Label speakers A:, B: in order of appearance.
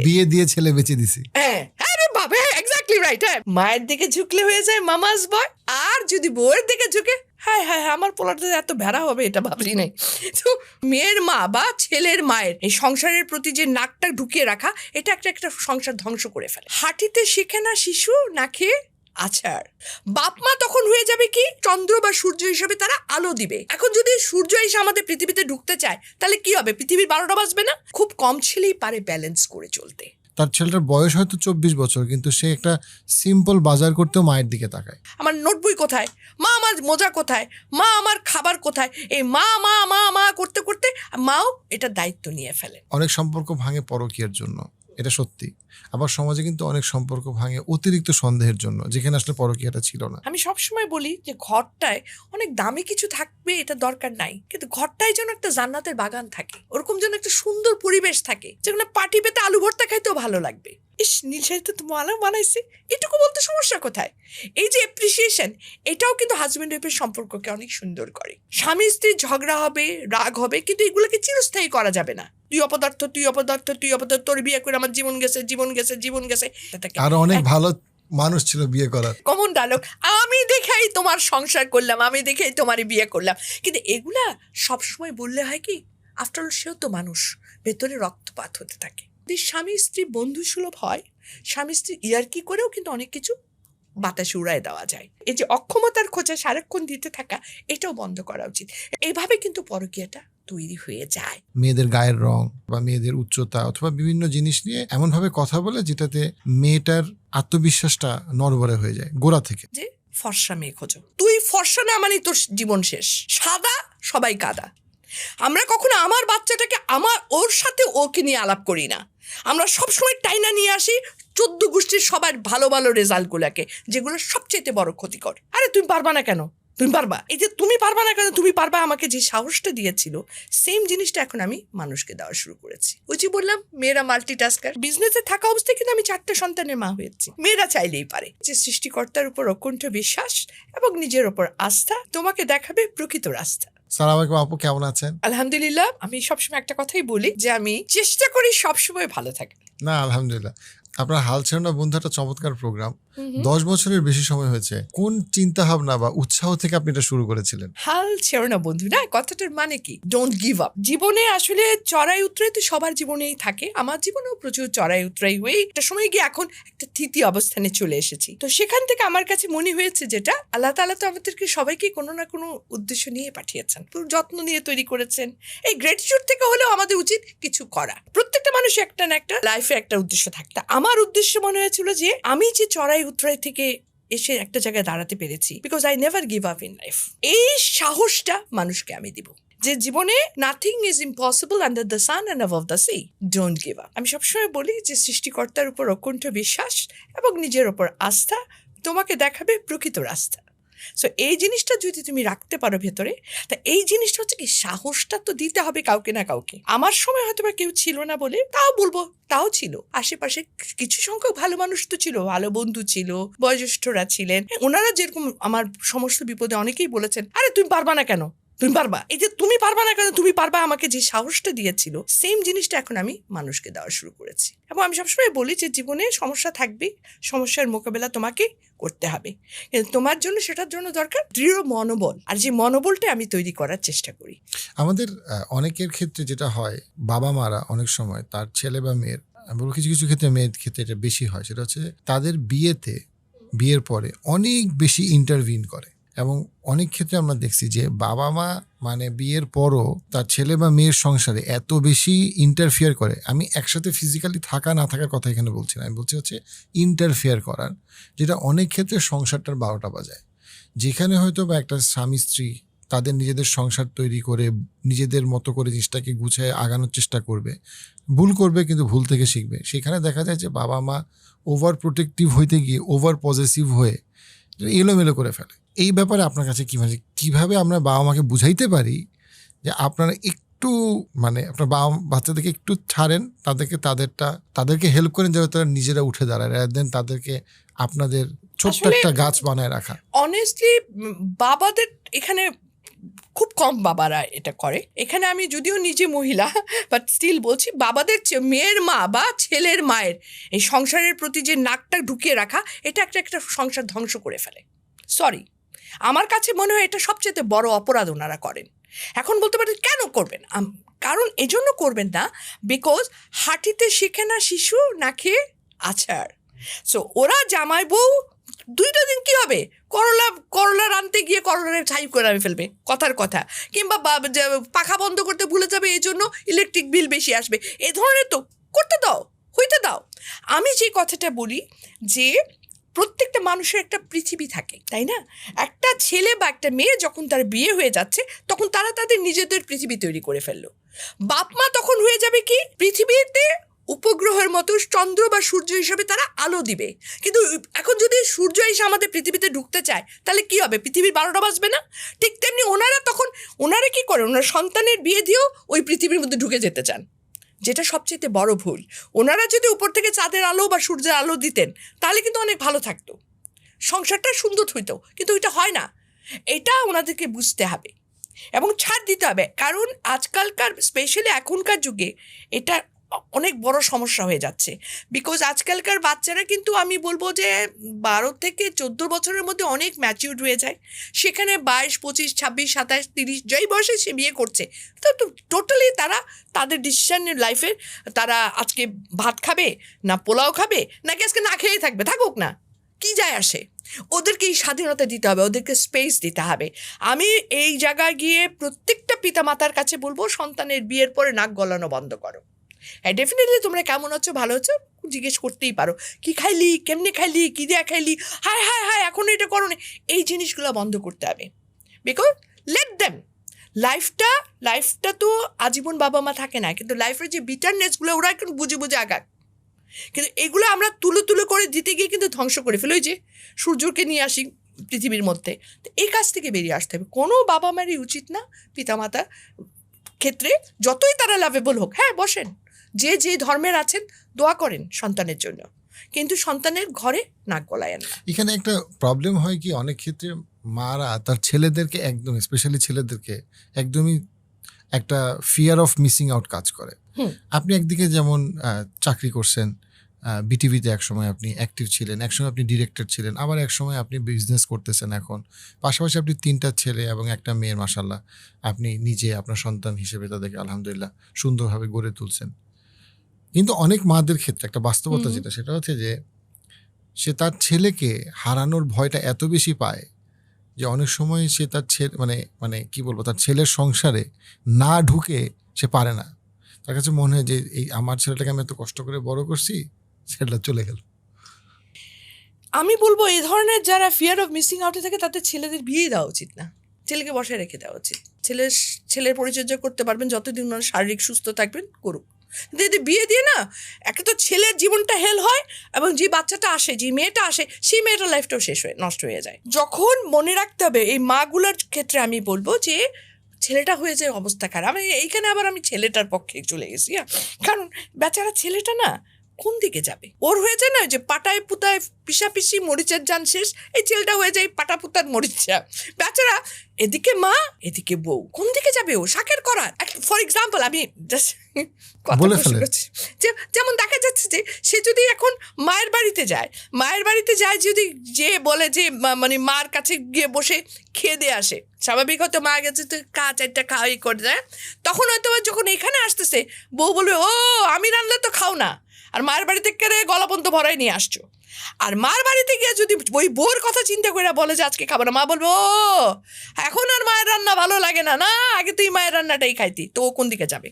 A: বিয়ে দিয়ে ছেলে বেঁচে দিছি।
B: হ্যাঁ, আরে বাবা, এক্স্যাক্টলি রাইট। হ্যাঁ, মায়ের দিকে ঝুঁকলে হয়ে যায় মামাস বয়, আর যদি বউয়ের দিকে ঝুঁকে, হ্যাঁ হ্যাঁ আমার পোলাটা এত ভেড়া হবে এটা ভাবলি নাই। তো মেয়ের মা বা ছেলের মায়ের এই সংসারের প্রতি যে নাকটা ঢুকিয়ে রাখা, এটা একটা সংসার ধ্বংস করে ফেলে। হাঁটিতে শেখে না শিশু, না খেয়ে আছাড়। বাপ মা তখন হয়ে যাবে কি চন্দ্র বা সূর্য হিসেবে, তারা আলো দিবে। এখন যদি সূর্য এসে আমাদের পৃথিবীতে ঢুকতে চায়, তাহলে কি হবে? পৃথিবীর 12টা বাজবে না? খুব কম ছেলেই পারে ব্যালেন্স করে চলতে।
A: তার ছেলেটার বয়স হয়তো 24 বছর, কিন্তু সে একটা সিম্পল বাজার করতেও মায়ের দিকে তাকায়।
B: আমার নোটবই কোথায়, মা আমার মোজা কোথায়, মা আমার খাবার কোথায়, এই মা মা মা মা করতে করতে মাও এটা দায়িত্ব নিয়ে ফেলে।
A: অনেক সম্পর্ক ভাঙে পরকীয়ার জন্য, এটা সত্যি। আবার সমাজে কিন্তু অনেক সম্পর্ক ভাঙে অতিরিক্ত সন্দেহের জন্য, যেখানে আসলে পরকীয়াটা ছিল না।
B: আমি সবসময় বলি যে ঘরটায় অনেক দামি কিছু থাকবে, এটা দরকার নাই, কিন্তু ঘরটায় যেন একটা জান্নাতের বাগান থাকে, ওরকম যেন একটা সুন্দর পরিবেশ থাকে, যেখানে পাটি পেতে আলু ভর্তা খাইতেও ভালো লাগবে। ইস, নীলশাড়িতে তো মালা বানাইছে, এটুকু বলতে সমস্যা কোথায়? এই যে অ্যাপ্রিসিয়েশন, এটাও কিন্তু হাজবেন্ড ওয়াইফের সম্পর্ককে অনেক সুন্দর করে। স্বামী স্ত্রীর ঝগড়া হবে, রাগ হবে, কিন্তু এগুলোকে চিরস্থায়ী করা যাবে না। তুই অপদার্থ, তুই অপদার্থ, তুই অপদার্থ, তোর বিয়ে করে আমার জীবন গেছে, জীবন গেছে, জীবন গেছে।
A: আরো অনেক ভালো মানুষ ছিল বিয়ে করার।
B: কমন ডায়লগ, আমি দেখেই তোমার সংসার করলাম, আমি দেখেই তোমার বিয়ে করলাম। কিন্তু এগুলা সবসময় বললে হয় কি, আফটার অল সেও তো মানুষ, ভেতরে রক্তপাত হতে থাকে। যদি স্বামী স্ত্রী বন্ধু সুলভ হয়, স্বামী স্ত্রী ইয়ার্কি করেও কিন্তু অনেক কিছু বাতাসে উড়ায় দেওয়া যায়। এই যে অক্ষমতার খোঁজে সারাক্ষণ দিতে থাকা, এটাও বন্ধ করা উচিত। এইভাবে কিন্তু পরকীয়াটা তৈরি হয়ে যায়।
A: মেয়েদের গায়ের রং বা মেয়েদের উচ্চতা অথবা বিভিন্ন জিনিস নিয়ে এমন ভাবে কথা বলে যেটাতে মেয়েটার আত্মবিশ্বাসটা নড়বড়ে হয়ে যায় গোড়া থেকে।
B: যে ফর্সা মেয়ে খোঁজো, তুই ফর্সা না মানে তোর জীবন শেষ, সাদা সবাই কাদা। আমরা কখনো আমার বাচ্চাটাকে ওর সাথে ওকে নিয়ে আলাপ করি না। আমরা সবসময় টাইনা নিয়ে আসি 14 গোষ্ঠীর সবার ভালো ভালো রেজাল্টগুলোকে, যেগুলো সবচেয়ে বড় ক্ষতিকর। আরে তুমি পারবা না কেন? তুমি পারবা। এই যে তুমি পারবা না কেন, তুমি পারবা আমাকে যে সাহসটা দিয়েছিল, সেম জিনিসটা এখন আমি মানুষকে দেওয়া শুরু করেছি। ওই যে বললাম, মেয়েরা মাল্টিটাস্কার। বিজনেসে থাকা অবস্থায় কিন্তু আমি 4টে সন্তানের মা হয়েছি। মেয়েরা চাইলেই পারে। যে সৃষ্টিকর্তার উপর অকুণ্ঠ বিশ্বাস এবং নিজের উপর আস্থা তোমাকে দেখাবে প্রকৃত রাস্তা।
A: সালাম আলাইকুম আপু, কেমন আছেন?
B: আলহামদুলিল্লাহ। আমি সবসময় একটা কথাই বলি যে আমি চেষ্টা করি সবসময় ভালো থাকে।
A: না আলহামদুলিল্লাহ। আপনার হাল ছেড়ো না বন্ধু একটা চমৎকার প্রোগ্রাম, 10 বছরের বেশি সময় হয়েছে। কোন চিন্তা ভাবনা বা উৎসাহ থেকে আপনি এটা শুরু করেছিলেন?
B: হাল ছেড়ো না বন্ধু, না কথাটার মানে কি, ডোন্ট গিভ আপ। জীবনে আসলে চড়াই উতরাই তো সবার জীবনেই থাকে, আমার জীবনেও প্রচুর চড়াই উতরাই হয়ে একটা সময় গিয়ে এখন একটা স্থিতি অবস্থানে চলে এসেছি। তো সেখান থেকে আমার কাছে মনে হয়েছে যেটা আল্লাহ তাআলা তো আমাদেরকে সবাইকে কোনো না কোনো উদ্দেশ্য নিয়ে পাঠিয়েছেন, পুরো যত্ন নিয়ে তৈরি করেছেন। এই গ্র্যাটিটিউড থেকে হলেও আমাদের উচিত কিছু করা। প্রত্যেকটা মানুষ একটা না একটা লাইফে একটা উদ্দেশ্য থাকে। আমার উদ্দেশ্য মনে হয়েছিল যে আমি যে চড়াই উতরাই থেকে এসে একটা জায়গায় দাঁড়াতে পেরেছি, because I never give up in life. এই সাহসটা মানুষকে আমি দিব যে জীবনে nothing is impossible under the sun and above the sea, don't give up. আমি সবসময় বলি যে সৃষ্টিকর্তার উপর অকুণ্ঠ বিশ্বাস এবং নিজের উপর আস্থা তোমাকে দেখাবে প্রকৃত রাস্তা। সো এই জিনিসটা যদি তুমি রাখতে পারো ভেতরে, তা এই জিনিসটা হচ্ছে কি, সাহসটা তো দিতে হবে কাউকে না কাউকে। আমার সময় হয়তো বা কেউ ছিল না বলে, তাও বলবো তাও ছিল। আশেপাশে কিছু সংখ্যক ভালো মানুষ তো ছিল, ভালো বন্ধু ছিল, বয়োজ্যেষ্ঠরা ছিলেন। ওনারা যেরকম আমার সমস্ত বিপদে অনেকেই বলেছেন, আরে তুমি পারবা না কেন, তুমি পারবা। এই যে তুমি পারবা না কেন, তুমি পারবা আমাকে যে সাহসটা দিয়েছিল, সেম জিনিসটা এখন আমি মানুষকে দেওয়া শুরু করেছি। এবং আমি সবসময় বলি যে জীবনে সমস্যা থাকবে, সমস্যার মোকাবেলা তোমাকে করতে হবে, কিন্তু তোমার জন্য সেটার জন্য দরকার দৃঢ় মনোবল। আর যে মনোবলটা আমি তৈরি করার চেষ্টা করি।
A: আমাদের অনেকের ক্ষেত্রে যেটা হয়, বাবা মারা অনেক সময় তার ছেলে বা মেয়ের, কিছু কিছু ক্ষেত্রে মেয়ের ক্ষেত্রে এটা বেশি হয়, সেটা হচ্ছে তাদের বিয়ের পরে অনেক বেশি ইন্টারভিন করে। এবং অনেক ক্ষেত্রে আমরা দেখছি যে বাবা মা মানে বিয়ের পরও তার ছেলে বা মেয়ের সংসারে এত বেশি ইন্টারফিয়ার করে। আমি একসাথে ফিজিক্যালি থাকা না থাকার কথা এখানে বলছি না, আমি বলছি হচ্ছে ইন্টারফিয়ার করার, যেটা অনেক ক্ষেত্রে সংসারটার 12টা বাজায়। যেখানে হয়তো বা একটা স্বামী স্ত্রী তাদের নিজেদের সংসার তৈরি করে নিজেদের মতো করে জিনিসটাকে গুছিয়ে আগানোর চেষ্টা করবে, ভুল করবে কিন্তু ভুল থেকে শিখবে। সেখানে দেখা যায় যে বাবা মা ওভার প্রোটেক্টিভ হইতে গিয়ে ওভার পজেসিভ হয়ে এলোমেলো করে ফেলে। এই ব্যাপারে আপনার কাছে কিভাবে আমরা বাবা মাকে বুঝাইতে পারি যে আপনারা একটু আপনার বাচ্চাদেরকে একটু ছাড়েন, তাদেরকে হেল্প করেন যাতে তারা নিজেরা উঠে দাঁড়ায়, দেন তাদেরকে আপনাদের ছোট্ট একটা গাছ বানায় রাখা?
B: অনেস্টলি বাবাদের এখানে খুব কম বাবারা এটা করে। এখানে আমি যদিও নিজে মহিলা, বাট স্টিল বলছি, বাবাদের মেয়ের মা বা ছেলের মায়ের এই সংসারের প্রতি যে নাকটা ঢুকিয়ে রাখা, এটা একটা সংসার ধ্বংস করে ফেলে। সরি, আমার কাছে মনে হয় এটা সবচেয়ে বড় অপরাধ ওনারা করেন। এখন বলতে পারেন কেন করবেন, কারণ এজন্য করবেন না, বিকজ হাঁটিতে শিখে না শিশু না খেয়ে আছাড়। সো ওরা জামাই বউ 2টা দিন কি হবে, করলা রানতে গিয়ে করলার ছাই করে ফেলবে, কথার কথা, কিংবা পাখা বন্ধ করতে ভুলে যাবে, এই জন্য ইলেকট্রিক বিল বেশি আসবে। এ ধরনের তো করতে দাও, হইতে দাও। আমি যে কথাটা বলি যে প্রত্যেকটা মানুষের একটা পৃথিবী থাকে, তাই না? একটা ছেলে বা একটা মেয়ে যখন তার বিয়ে হয়ে যাচ্ছে, তখন তারা তাদের নিজেদের পৃথিবী তৈরি করে ফেললো। বাপ মা তখন হয়ে যাবে কি, পৃথিবীতে উপগ্রহের মতো চন্দ্র বা সূর্য হিসাবে তারা আলো দিবে। কিন্তু এখন যদি সূর্য এসে আমাদের পৃথিবীতে ঢুকতে চায়, তাহলে কি হবে, পৃথিবীর 12টা বাজবে না? ঠিক তেমনি ওনারা কি করে, ওনারা সন্তানের বিয়ে দিয়েও ওই পৃথিবীর মধ্যে ঢুকে যেতে চান, যেটা সবচেয়ে বড় ভুল। ওনারা যদি উপর থেকে চাঁদের আলো বা সূর্যের আলো দিতেন, তাহলে কিন্তু অনেক ভালো থাকতো, সংসারটা সুন্দর হইতো। কিন্তু এটা হয় না, এটা ওনাদেরকে বুঝতে হবে এবং ছাড় দিতে হবে। কারণ আজকালকার, স্পেশালি এখনকার যুগে, এটা অনেক বড় সমস্যা হয়ে যাচ্ছে। বিকজ আজকালকার বাচ্চারা কিন্তু, আমি বলবো যে 12 থেকে 14 বছরের মধ্যে অনেক ম্যাচিউরড হয়ে যায়। সেখানে 22, 25, 26, 27, 30 যেই বয়সে সে বিয়ে করছে, তো টোটালি তারা তাদের ডিসিশন লাইফে, তারা আজকে ভাত খাবে না পোলাও খাবে, নাকি আজকে না খেয়েই থাকবে, থাকুক না, কি যায় আসে। ওদেরকে এই স্বাধীনতা দিতে হবে, ওদেরকে স্পেস দিতে হবে। আমি এই জায়গায় গিয়ে প্রত্যেকটা পিতামাতার কাছে বলবো, সন্তানের বিয়ের পরে নাক গলানো বন্ধ করো। হ্যাঁ, ডেফিনেটলি তোমরা কেমন আছো, ভালো আছো, জিজ্ঞেস করতেই পারো, কি খাইলি, কেমনে খাইলি, কি দেয়া খাইলি, হায় হায় হায় এখন এটা করো না, এই জিনিসগুলো বন্ধ করতে হবে। বিকজ লেট দেম, লাইফটা তো আজীবন বাবা মা থাকে না, কিন্তু লাইফের যে বিটারনেসগুলো ওরা একটু বুঝে বুঝে আগাক। কিন্তু এগুলো আমরা তুলো করে দিতে গিয়ে কিন্তু ধ্বংস করে ফেলি। ওই যে সূর্যকে নিয়ে আসি পৃথিবীর মধ্যে, তো এই কাজ থেকে বেরিয়ে আসতে হবে। কোনো বাবা মারই উচিত না পিতামাতা ক্ষেত্রে, যতই তারা লাভেবল হোক, হ্যাঁ বসেন, যে ধর্মের আছেন দোয়া করেন সন্তানের জন্য, কিন্তু সন্তানের ঘরে নাক গলায়েন না।
A: এখানে একটা প্রবলেম হয় কি, অনেক ক্ষেত্রে মারা তার ছেলেদেরকে একদম, স্পেশালি ছেলেদেরকে একদমই একটা ফিয়ার অফ মিসিং আউট কাজ করে। আপনি একদিকে যেমন চাকরি করছেন, বিটিভিতে একসময় আপনি অ্যাক্টিভ ছিলেন, একসময় আপনি ডিরেক্টর ছিলেন, আবার একসময় আপনি বিজনেস করতেছেন। এখন পাশাপাশি আপনি 3টা ছেলে এবং একটা মেয়ের, মাশাল্লাহ, আপনি নিজে আপনার সন্তান হিসেবে তাদেরকে আলহামদুলিল্লাহ সুন্দরভাবে গড়ে তুলছেন। কিন্তু অনেক মাদের ক্ষেত্রে একটা বাস্তবতা যেটা, সেটা হচ্ছে যে সে তার ছেলেকে হারানোর ভয়টা এত বেশি পায় যে অনেক সময় সে তার ছেলে মানে কি বলবো, তার ছেলের সংসারে না ঢুকে সে পারে না। তার কাছে মনে হয় যে এই আমার ছেলেটাকে আমি এত কষ্ট করে বড় করছি, ছেলেটা চলে গেল।
B: আমি বলবো এই ধরনের যারা ফিয়ার অফ মিসিং আউটে থাকে, তাদের ছেলেদের বিয়ে দেওয়া উচিত না, ছেলেকে বসায় রেখে দেওয়া উচিত। ছেলের পরিচর্যা করতে পারবেন, যতদিন ওনার শারীরিক সুস্থ থাকবেন করুক। যদি বিয়ে দিয়ে না, একটা তো ছেলের জীবনটা হেল হয়, এবং যে বাচ্চাটা আসে, যে মেয়েটা আসে, সেই মেয়েটার লাইফটাও নষ্ট হয়ে যায়। যখন মনে রাখতে হবে এই মাগুলোর ক্ষেত্রে, আমি বলবো যে ছেলেটা হয়ে যায় অবস্থা খারাপ। এইখানে আবার আমি ছেলেটার পক্ষে চলে গেছি, কারণ বেচারা ছেলেটা না কোন দিকে যাবে, ওর হয়ে যায় না যে পাটায় পুতায় পিসাপিসি মরিচের যান শেষ, এই ছেলেটা হয়ে যায় পাটা পুতার মরিচা। বেচারা এদিকে মা এদিকে বউ, কোন দিকে যাবে ও, শাকের করার। ফর এক্সাম্পল, আমি জাস্ট যেমন দেখা যাচ্ছে যে সে যদি এখন মায়ের বাড়িতে যায় যদি যে বলে যে মানে মার কাছে গিয়ে বসে খেয়ে দিয়ে আসে, স্বাভাবিক হয়তো মা গেছে তো চারটা খাওয়াই করে দেয়, তখন হয়তো যখন এখানে আসতেছে বউ বলবে, ও আমি রান্না তো খাও না, আর মায়ের বাড়িতে কেড়ে গলাপন্ত ভরাই নিয়ে আসছো। আর মার বাড়িতে গিয়ে যদি ওই বউর কথা চিন্তা করে বলে যে আজকে খাবো না, মা বলবো, ও এখন আর মায়ের রান্না ভালো লাগে না, না আগে তুই মায়ের রান্নাটাই খাইতি, তো ও কোন দিকে যাবে?